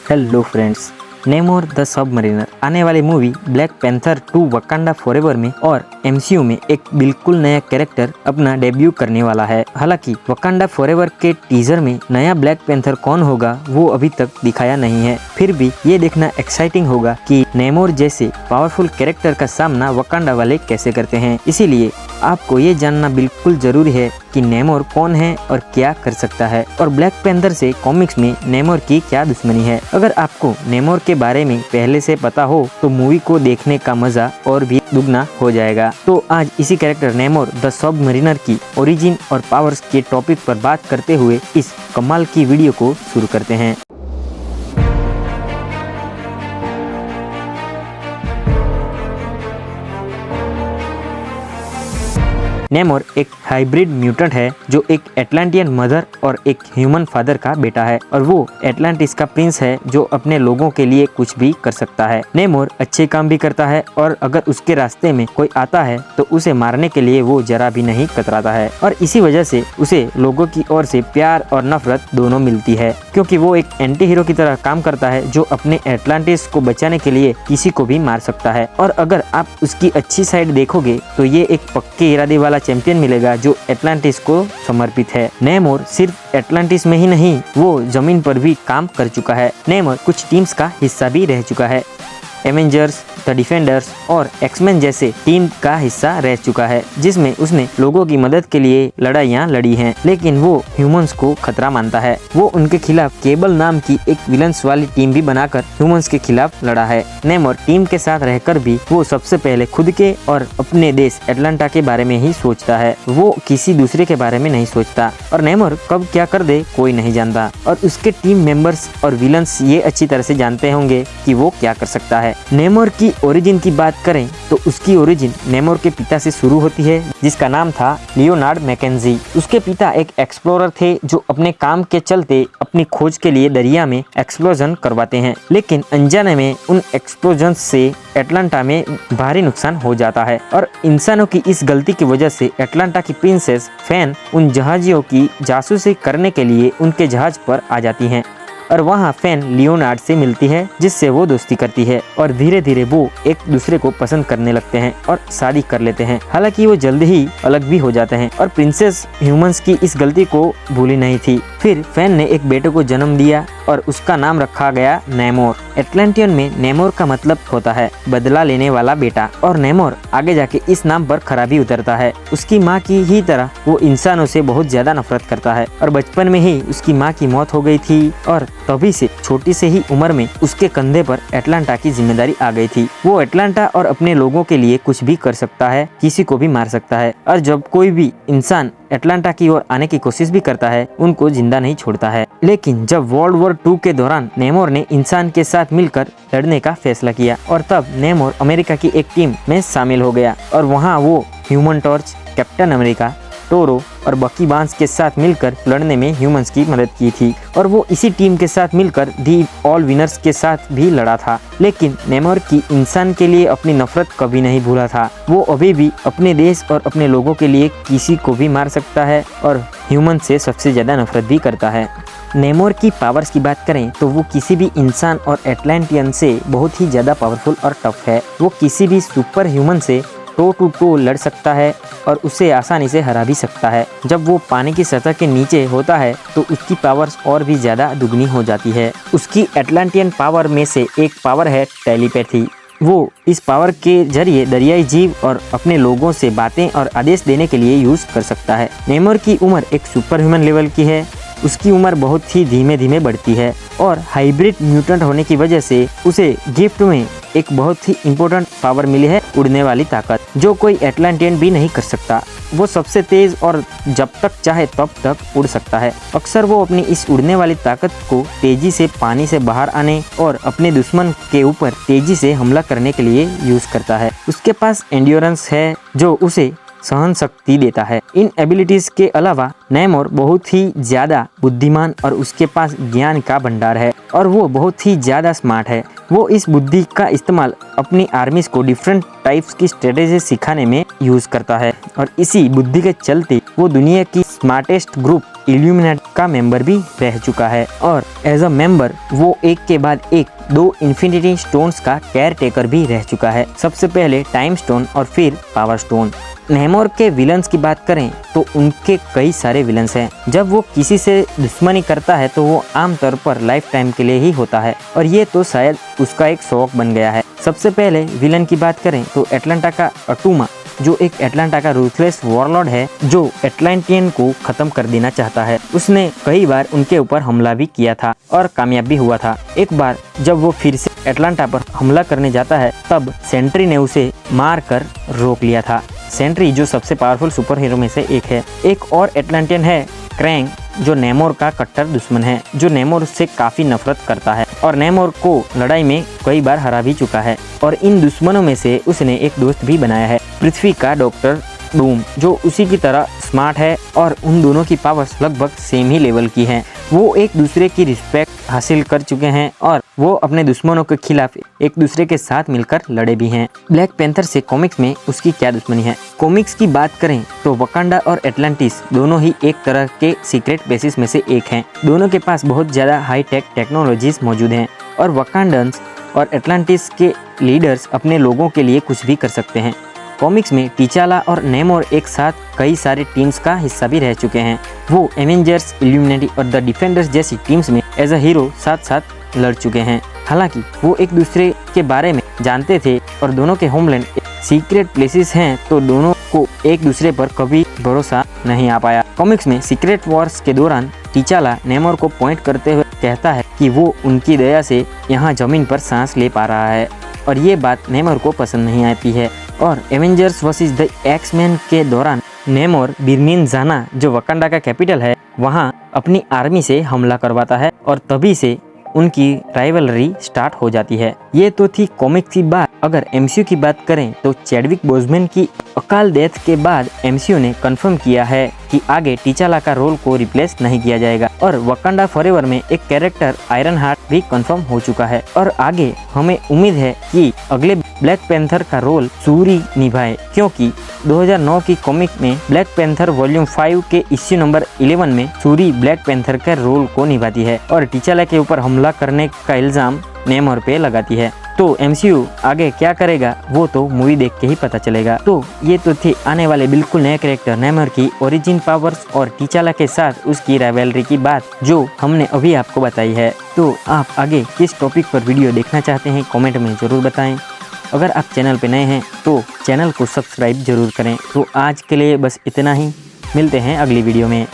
Hello friends, नेमोर the submariner आने वाली movie black panther 2 Wakanda forever में और एमसीयू में एक बिल्कुल नया कैरेक्टर अपना डेब्यू करने वाला है। हालांकि वकांडा फॉरएवर के टीजर में नया ब्लैक पैंथर कौन होगा वो अभी तक दिखाया नहीं है। फिर भी ये देखना एक्साइटिंग होगा कि नेमोर जैसे पावरफुल कैरेक्टर का सामना वकांडा वाले कैसे करते हैं। इसीलिए आपको ये जानना बिल्कुल जरूरी है कि नेमोर कौन है और क्या कर सकता है और ब्लैक पैंथर से कॉमिक्स में नेमोर की क्या दुश्मनी है। अगर आपको नेमोर के बारे में पहले से पता हो तो मूवी को देखने का मजा और भी दुगना हो जाएगा। तो आज इसी कैरेक्टर नेमोर द सबमरीनर की ओरिजिन और पावर्स के टॉपिक पर बात करते हुए इस कमाल की वीडियो को शुरू करते हैं। नेमोर एक हाइब्रिड म्यूटेंट है जो एक एटलांटियन मदर और एक ह्यूमन फादर का बेटा है और वो एटलांटिस का प्रिंस है जो अपने लोगों के लिए कुछ भी कर सकता है। नेमोर अच्छे काम भी करता है और अगर उसके रास्ते में कोई आता है तो उसे मारने के लिए वो जरा भी नहीं कतराता है और इसी वजह से उसे लोगों की ओर से प्यार और नफरत दोनों मिलती है, क्योंकि वो एक एंटी हीरो की तरह काम करता है जो अपने एटलांटिस को बचाने के लिए किसी को भी मार सकता है। और अगर आप उसकी अच्छी साइड देखोगे तो ये एक पक्के इरादे वाला चैंपियन मिलेगा जो एटलांटिस को समर्पित है। नेमोर सिर्फ एटलांटिस में ही नहीं, वो जमीन पर भी काम कर चुका है। नेमोर कुछ टीम्स का हिस्सा भी रह चुका है। एवेंजर्स, द डिफेंडर्स और एक्समैन जैसे टीम का हिस्सा रह चुका है जिसमें उसने लोगों की मदद के लिए लड़ाइयाँ लड़ी हैं, लेकिन वो ह्यूमंस को खतरा मानता है। वो उनके खिलाफ केबल नाम की एक विलन्स वाली टीम भी बनाकर ह्यूमंस के खिलाफ लड़ा है। नेमोर टीम के साथ रहकर भी वो सबसे पहले खुद के और अपने देश एटलांटा के बारे में ही सोचता है, वो किसी दूसरे के बारे में नहीं सोचता और नेमोर कब क्या कर दे कोई नहीं जानता और उसके टीम मेंबर्स और विलन्स ये अच्छी तरह से जानते होंगे कि वो क्या कर सकता है। नेमोर की ओरिजिन की बात करें तो उसकी ओरिजिन नेमोर के पिता से शुरू होती है जिसका नाम था लियोनार्ड मैकेंजी। उसके पिता एक एक्सप्लोरर थे जो अपने काम के चलते अपनी खोज के लिए दरिया में एक्सप्लोजन करवाते हैं, लेकिन अनजाने में उन एक्सप्लोजन से एटलांटा में भारी नुकसान हो जाता है और इंसानों की इस गलती की वजह से एटलांटा की प्रिंसेस फैन उन जहाजियों की जासूसी करने के लिए उनके जहाज पर आ जाती हैं और वहाँ फैन लियोनार्ड से मिलती है जिससे वो दोस्ती करती है और धीरे धीरे वो एक दूसरे को पसंद करने लगते हैं और शादी कर लेते हैं। हालांकि वो जल्द ही अलग भी हो जाते हैं और प्रिंसेस ह्यूमंस की इस गलती को भूली नहीं थी। फिर फैन ने एक बेटे को जन्म दिया और उसका नाम रखा गया नेमोर। एटलांटियन में नेमोर का मतलब होता है बदला लेने वाला बेटा और नेमोर आगे जाके इस नाम पर खराबी उतरता है। उसकी माँ की ही तरह वो इंसानों से बहुत ज्यादा नफरत करता है और बचपन में ही उसकी माँ की मौत हो गई थी और तभी से छोटी से ही उम्र में उसके कंधे पर एटलांटा की जिम्मेदारी आ गई थी। वो एटलांटा और अपने लोगों के लिए कुछ भी कर सकता है, किसी को भी मार सकता है और जब कोई भी इंसान एटलांटा की ओर आने की कोशिश भी करता है उनको जिंदा नहीं छोड़ता है। लेकिन जब वर्ल्ड वॉर 2 के दौरान नेमोर ने इंसान के साथ मिलकर लड़ने का फैसला किया और तब नेमोर अमेरिका की एक टीम में शामिल हो गया और वहाँ वो human torch, captain America, Toro और बकी बांस के साथ मिलकर लड़ने में ह्यूमंस की मदद की थी और वो इसी टीम के साथ मिलकर दी ऑल विनर्स के साथ भी लड़ा था। लेकिन नेमोर की इंसान के लिए अपनी नफरत कभी नहीं भूला था। वो अभी भी अपने देश और अपने लोगों के लिए किसी को भी मार सकता है और ह्यूमन से सबसे ज्यादा नफरत भी करता है। नेमोर की पावर्स की बात करें तो वो किसी भी इंसान और एटलांटियन से बहुत ही ज्यादा पावरफुल और टफ है। वो किसी भी सुपर ह्यूमन से टो टू टो लड़ सकता है और उसे आसानी से हरा भी सकता है। जब वो पानी की सतह के नीचे होता है तो उसकी पावर्स और भी ज़्यादा दुगनी हो जाती है। उसकी एटलांटियन पावर में से एक पावर है टेलीपैथी। वो इस पावर के जरिए दरियाई जीव और अपने लोगों से बातें और आदेश देने के लिए यूज़ कर सकता है। नेमोर की उम्र एक सुपर ह्यूमन लेवल की है। उसकी उम्र बहुत ही धीमे धीमे बढ़ती है और हाइब्रिड म्यूटेंट होने की वजह से उसे गिफ्ट में एक बहुत ही इम्पोर्टेंट पावर मिली है, उड़ने वाली ताकत, जो कोई एटलांटियन भी नहीं कर सकता। वो सबसे तेज और जब तक चाहे तब तक उड़ सकता है। अक्सर वो अपनी इस उड़ने वाली ताकत को तेजी से पानी से बाहर आने और अपने दुश्मन के ऊपर तेजी से हमला करने के लिए यूज करता है। उसके पास एंड्योरेंस है जो उसे सहन शक्ति देता है। इन एबिलिटीज के अलावा नेमोर बहुत ही ज्यादा बुद्धिमान और उसके पास ज्ञान का भंडार है और वो बहुत ही ज्यादा स्मार्ट है। वो इस बुद्धि का इस्तेमाल अपनी आर्मीज को डिफरेंट टाइप्स की स्ट्रेटेजी सिखाने में यूज करता है और इसी बुद्धि के चलते वो दुनिया की स्मार्टेस्ट ग्रुप इल्यूमिनेटी का मेंबर भी रह चुका है और एज अ मेंबर वो एक के बाद एक 2 इन्फिनिटी स्टोन्स का केयर टेकर भी रह चुका है। सबसे पहले टाइम स्टोन और फिर पावर स्टोन। नेमोर के विलन्स की बात करें तो उनके कई सारे विलन्स हैं। जब वो किसी से दुश्मनी करता है तो वो आमतौर पर लाइफ टाइम के लिए ही होता है और ये तो शायद उसका एक शौक बन गया है। सबसे पहले विलन की बात करें तो एटलांटा का अटूमा, जो एक एटलांटा का रूथलेस वॉरलॉर्ड है जो एटलांटियन को खत्म कर देना चाहता है। उसने कई बार उनके ऊपर हमला भी किया था और कामयाब भी हुआ था। एक बार जब वो फिर से एटलांटा पर हमला करने जाता है तब सेंट्री ने उसे मार कर रोक लिया था। सेंट्री जो सबसे पावरफुल सुपर हीरो में से एक है। एक और एटलांटियन है क्रैंग, जो नेमोर का कट्टर दुश्मन है, जो नेमोर से काफी नफरत करता है और नेमोर को लड़ाई में कई बार हरा भी चुका है। और इन दुश्मनों में से उसने एक दोस्त भी बनाया है, पृथ्वी का डॉक्टर डूम, जो उसी की तरह स्मार्ट है और उन दोनों की पावर्स लगभग सेम ही लेवल की हैं। वो एक दूसरे की रिस्पेक्ट हासिल कर चुके हैं और वो अपने दुश्मनों के खिलाफ एक दूसरे के साथ मिलकर लड़े भी हैं। ब्लैक पैंथर से कॉमिक्स में उसकी क्या दुश्मनी है? कॉमिक्स की बात करें तो वकांडा और एटलांटिस दोनों ही एक तरह के सीक्रेट बेसिस में से एक हैं। दोनों के पास बहुत ज़्यादा हाई टेक टेक्नोलॉजीज मौजूद हैं और वकांडन्स और एटलांटिस के लीडर्स अपने लोगों के लिए कुछ भी कर सकते हैं। कॉमिक्स में टीचाला और नेमोर एक साथ कई सारे टीम्स का हिस्सा भी रह चुके हैं। वो एवेंजर्स, इल्यूमिनेटी और द डिफेंडर्स जैसी टीम्स में एज अ हीरो साथ साथ लड़ चुके हैं। हालांकि वो एक दूसरे के बारे में जानते थे और दोनों के होमलैंड सीक्रेट प्लेसेस हैं, तो दोनों को एक दूसरे पर कभी भरोसा नहीं आ पाया। कॉमिक्स में सीक्रेट वॉर्स के दौरान टीचाला नेमोर को पॉइंट करते हुए कहता है कि वो उनकी दया से यहाँ जमीन पर सांस ले पा रहा है और ये बात नेमोर को पसंद नहीं आती है। और एवेंजर्स वर्सेस द एक्स-मैन के दौरान नेमोर बिर्मिन जाना, जो वकांडा का कैपिटल है, वहाँ अपनी आर्मी से हमला करवाता है और तभी से उनकी राइवलरी स्टार्ट हो जाती है। ये तो थी कॉमिक्स की बात। अगर एमसीयू की बात करें तो चैडविक बोज़मैन की अकाल डेथ के बाद एमसीयू ने कंफर्म किया है कि आगे टीचाला का रोल को रिप्लेस नहीं किया जाएगा और वकांडा फॉरएवर में एक कैरेक्टर आयरन हार्ट भी कंफर्म हो चुका है और आगे हमें उम्मीद है कि अगले ब्लैक पैंथर का रोल सूरी निभाए, क्योंकि 2009 की कॉमिक में ब्लैक पैंथर वॉल्यूम 5 के इश्यू नंबर 11 में सूरी ब्लैक पैंथर के रोल को निभाती है और टीचाला के ऊपर हमला करने का इल्जाम नेमोर पे लगाती है। तो एमसीयू आगे क्या करेगा वो तो मूवी देख के ही पता चलेगा। तो ये तो थे आने वाले बिल्कुल नए कैरेक्टर नेमोर की ओरिजिन पावर्स और टीचाला के साथ उसकी राइवलरी की बात जो हमने अभी आपको बताई है। तो आप आगे किस टॉपिक पर वीडियो देखना चाहते हैं कमेंट में ज़रूर बताएं। अगर आप चैनल पे नए हैं तो चैनल को सब्सक्राइब जरूर करें। तो आज के लिए बस इतना ही, मिलते हैं अगली वीडियो में।